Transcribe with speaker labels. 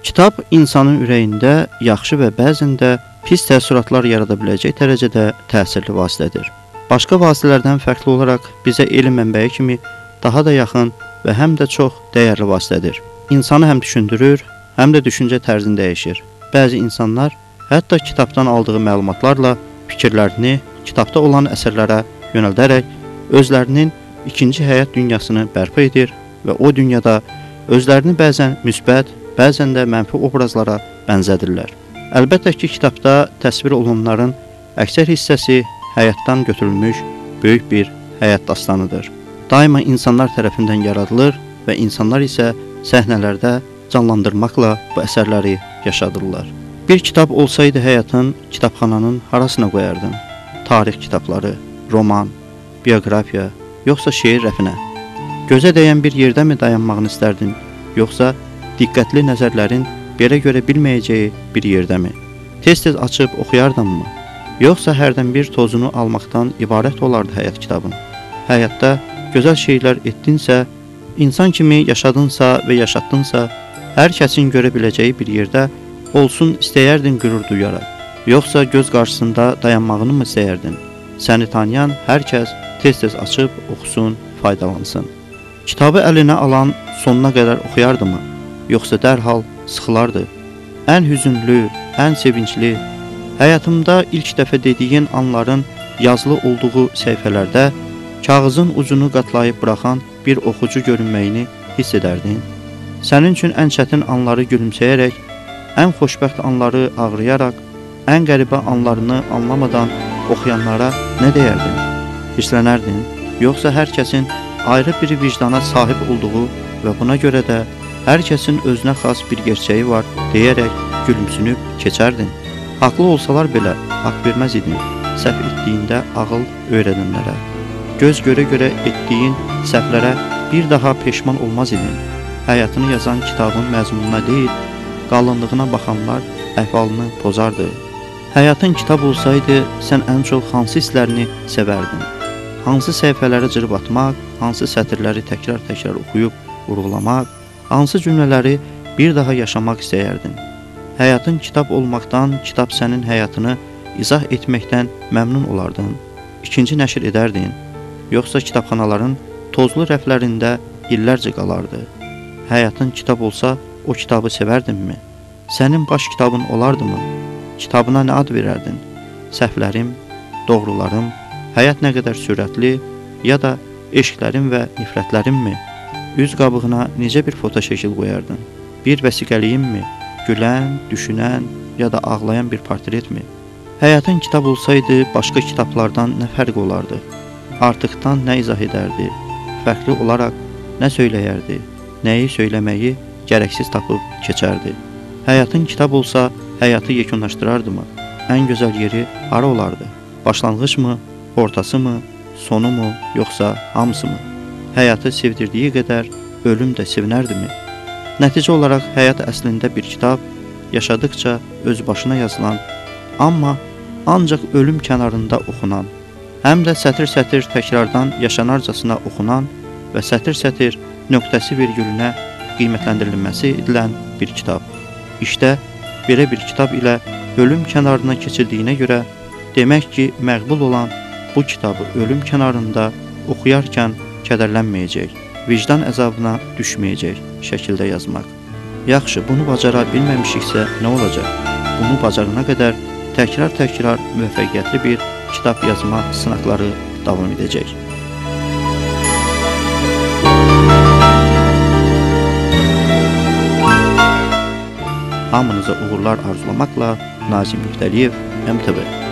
Speaker 1: Kitab insanın ürəyində yaxşı və bəzən də pis təəssüratlar yarada biləcək dərəcədə təsirli vasitədir. Başqa vasitələrdən fərqli olaraq bizə elm mənbəyi kimi daha da yaxın və həm də çox dəyərli vasitədir. İnsanı həm düşündürür, həm də düşüncə tərzini dəyişir. Bəzi insanlar hətta kitabdan aldığı məlumatlarla fikirlərini kitabda olan əsərlərə yönəldərək özlərinin ikinci həyat dünyasını bərpa edir və o dünyada özlərini bəzən müsbət, bəzən də mənfi obrazlara bənzədirlər. Əlbəttə ki, kitabda təsvir olunanların əksər hissəsi həyatdan götürülmüş böyük bir həyat dastanıdır. Daima insanlar tərəfindən yaradılır və insanlar isə səhnələrdə canlandırmaqla bu əsərləri yaşadırlar. Bir kitab olsaydı həyatın, kitabxananın harasına qoyardın? Tarix kitabları, roman, bioqrafiya, yoxsa şeir rəfinə? Gözə dəyən bir yerdə mi dayanmağını istərdin, yoxsa diqqətli nəzərlərin belə görə bilməyəcəyi bir yerdəmi? Tez-tez açıb oxuyardınmı? Yoxsa hərdən bir tozunu almaqdan ibarət olardı həyat kitabın? Həyatda gözəl şeylər etdinsə, insan kimi yaşadınsa və yaşatdınsa, hər kəsin görə biləcəyi bir yerdə olsun istəyərdin qürur duyaraq, yoxsa göz qarşısında dayanmağını mı istəyərdin? Səni tanıyan hər kəs tez-tez açıb oxusun, faydalansın. Kitabı əlinə alan sonuna qədər oxuyardımı? Yoxsa dərhal sıxılardı? Ən hüzünlü, ən sevincli, həyatımda ilk dəfə dediyin anların yazılı olduğu səhifələrdə kağızın ucunu qatlayıb buraxan bir oxucu görünməyini hiss edərdin. Sənin üçün ən çətin anları gülümsəyərək, ən xoşbəxt anları ağrıyaraq, ən qəribə anlarını anlamadan oxuyanlara nə deyərdin? Hirslənərdin? Yoxsa hər kəsin ayrı bir vicdana sahib olduğu və buna görə də hər kəsin özünə xas bir gerçəyi var deyərək gülümsünüb keçərdin? Haqlı olsalar belə haqq verməz idin, səhv etdiyində ağıl öyrədənlərə. Göz görə-görə etdiyin səhvlərə bir daha peşman olmaz idin. Həyatını yazan kitabın məzmununa deyil, qalınlığına baxanlar əhvalını pozardı. Həyatın kitab olsaydı, sən ən çox hansı hisslərini sevərdin? Hansı səhifələri cırıb atmaq, hansı sətirləri təkrar-təkrar oxuyub vurğulamaq, hansı cümlələri bir daha yaşamaq istəyərdin? Həyatın kitab olmaqdan, kitab sənin həyatını izah etməkdən məmnun olardın. İkinci nəşr edərdin, yoxsa kitabxanaların tozlu rəflərində illərcə qalardı. Həyatın kitab olsa, o kitabı sevərdinmi? Sənin baş kitabın olardımı? Kitabına nə ad verərdin? Səhvlərim, doğrularım, həyat nə qədər sürətli, ya da eşqlərim və nifrətlərimmi? Üz qabığına necə bir foto şəkil qoyardın? Bir vəsiqəliyimmi? Gülən, düşünən, ya da ağlayan bir portretmi? Həyatın kitab olsaydı, başqa kitablardan nə fərq olardı? Artıqdan nə izah edərdi? Fərqli olaraq nə söyləyərdi? Nəyi söyləməyi gərəksiz tapıb keçərdi? Həyatın kitab olsa, həyatı yekunlaşdırardımı? Ən gözəl yeri hara olardı? Başlanğıc mı, ortası mı, sonu mu, yoxsa hamısı mı? Həyatı sevdirdiyi qədər ölüm də sevinərdimi? Nəticə olaraq həyat əslində bir kitab, yaşadıkca öz başına yazılan, amma ancaq ölüm kənarında oxunan, həm də sətir-sətir təkrardan yaşanarcasına oxunan və sətir-sətir nöqtəsi virgülünə qiymətləndirilməsi edilən bir kitab. İşte belə bir kitab ilə ölüm kənarına keçildiyinə görə demək ki, məqbul olan bu kitabı ölüm kənarında oxuyarkən kədərlənməyəcək, vicdan əzabına düşməyəcək şəkildə yazmaq. Yaxşı, bunu bacara bilməmişiksə nə olacaq? Bunu bacarana qədər təkrar-təkrar müvəffəqiyyətli bir kitab yazma sınaqları davam edəcək. Hamınıza uğurlar arzulamaqla Nazim Müftəliyev, MTV.